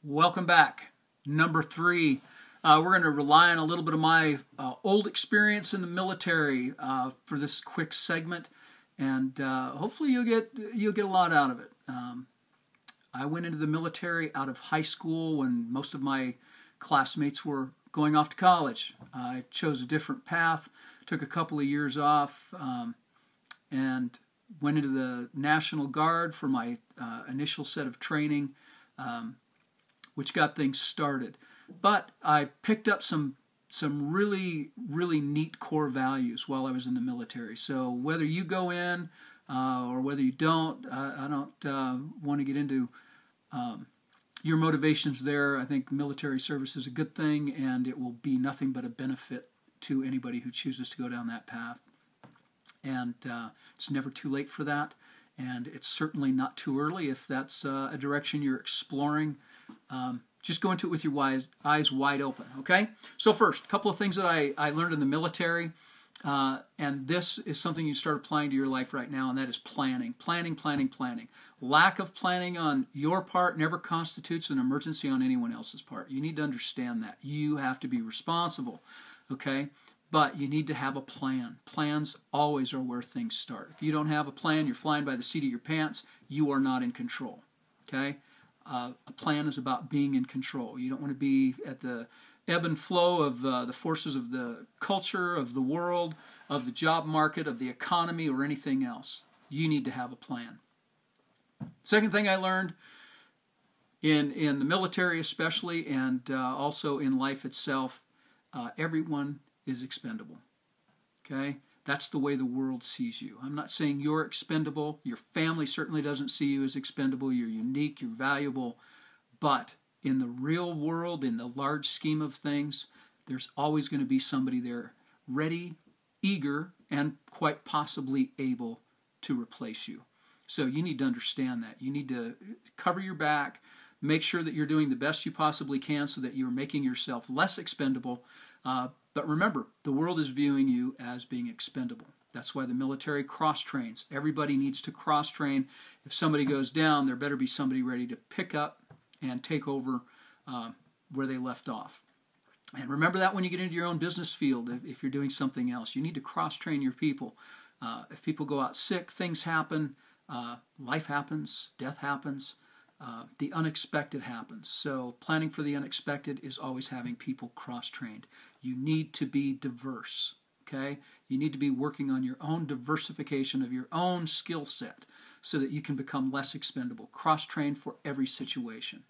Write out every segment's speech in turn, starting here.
Welcome back. Number 3, we're going to rely on a little bit of my old experience in the military for this quick segment, and hopefully you'll get a lot out of it. I went into the military out of high school when most of my classmates were going off to college. I chose a different path, took a couple of years off, and went into the National Guard for my initial set of training, which got things started. But I picked up some really neat core values while I was in the military. So whether you go in or whether you don't, I don't want to get into your motivations there. I think military service is a good thing, and it will be nothing but a benefit to anybody who chooses to go down that path. And it's never too late for that, and it's certainly not too early if that's a direction you're exploring. Just go into it with your eyes wide open, okay? So first, a couple of things that I learned in the military, and this is something you start applying to your life right now, and that is planning. Planning. Lack of planning on your part never constitutes an emergency on anyone else's part. You need to understand that. You have to be responsible, okay? But you need to have a plan. Plans always are where things start. If you don't have a plan, you're flying by the seat of your pants, you are not in control, okay? A plan is about being in control. You don't want to be at the ebb and flow of the forces of the culture, of the world, of the job market, of the economy, or anything else. You need to have a plan. Second thing I learned in the military especially, and also in life itself, everyone is expendable. Okay? That's the way the world sees you. I'm not saying you're expendable. Your family certainly doesn't see you as expendable. You're unique, you're valuable. But in the real world, in the large scheme of things, there's always going to be somebody there ready, eager, and quite possibly able to replace you. So you need to understand that. You need to cover your back, make sure that you're doing the best you possibly can so that you're making yourself less expendable. But remember, the world is viewing you as being expendable. That's why the military cross-trains. Everybody needs to cross-train. If somebody goes down, there better be somebody ready to pick up and take over where they left off. And remember that when you get into your own business field, if you're doing something else. You need to cross-train your people. If people go out sick, things happen, life happens, death happens. The unexpected happens. So planning for the unexpected is always having people cross-trained. You need to be diverse, okay? You need to be working on your own diversification of your own skill set so that you can become less expendable. Cross-trained for every situation,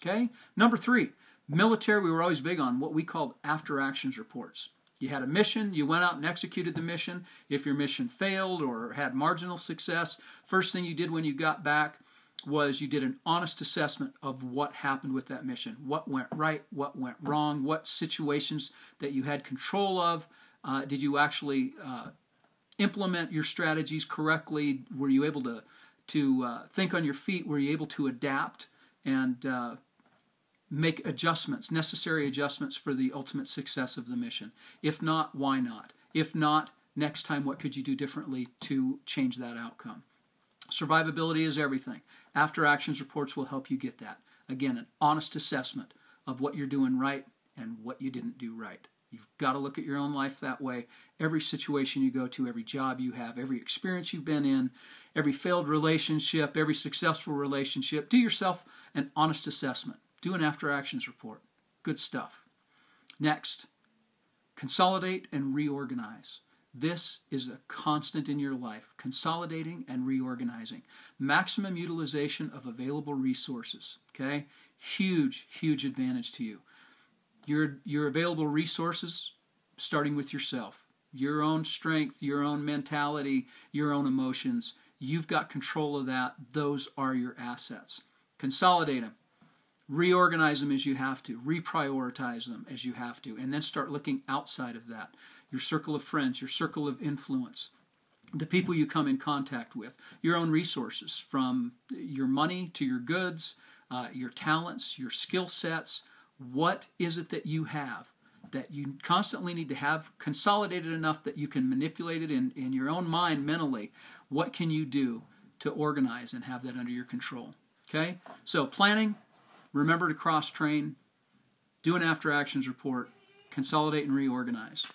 okay? Number 3, military, we were always big on what we called after-actions reports. You had a mission, you went out and executed the mission. If your mission failed or had marginal success, first thing you did when you got back was you did an honest assessment of what happened with that mission. What went right, what went wrong, what situations that you had control of. Did you actually implement your strategies correctly? Were you able to think on your feet? Were you able to adapt and make adjustments, necessary adjustments for the ultimate success of the mission? If not, why not? If not, next time what could you do differently to change that outcome? Survivability is everything. After actions reports will help you get that. Again, an honest assessment of what you're doing right and what you didn't do right. You've got to look at your own life that way. Every situation you go to, every job you have, every experience you've been in, every failed relationship, every successful relationship, do yourself an honest assessment. Do an after actions report. Good stuff. Next, consolidate and reorganize. This is a constant in your life, consolidating and reorganizing. Maximum utilization of available resources, okay? Huge advantage to you. Your available resources, starting with yourself. Your own strength, your own mentality, your own emotions. You've got control of that. Those are your assets. Consolidate them. Reorganize them as you have to. Reprioritize them as you have to. And then start looking outside of that. Your circle of friends, your circle of influence, the people you come in contact with, your own resources, from your money to your goods, your talents, your skill sets. What is it that you have that you constantly need to have consolidated enough that you can manipulate it in your own mind mentally? What can you do to organize and have that under your control? Okay? So planning, Remember to cross-train, do an after-actions report, consolidate and reorganize.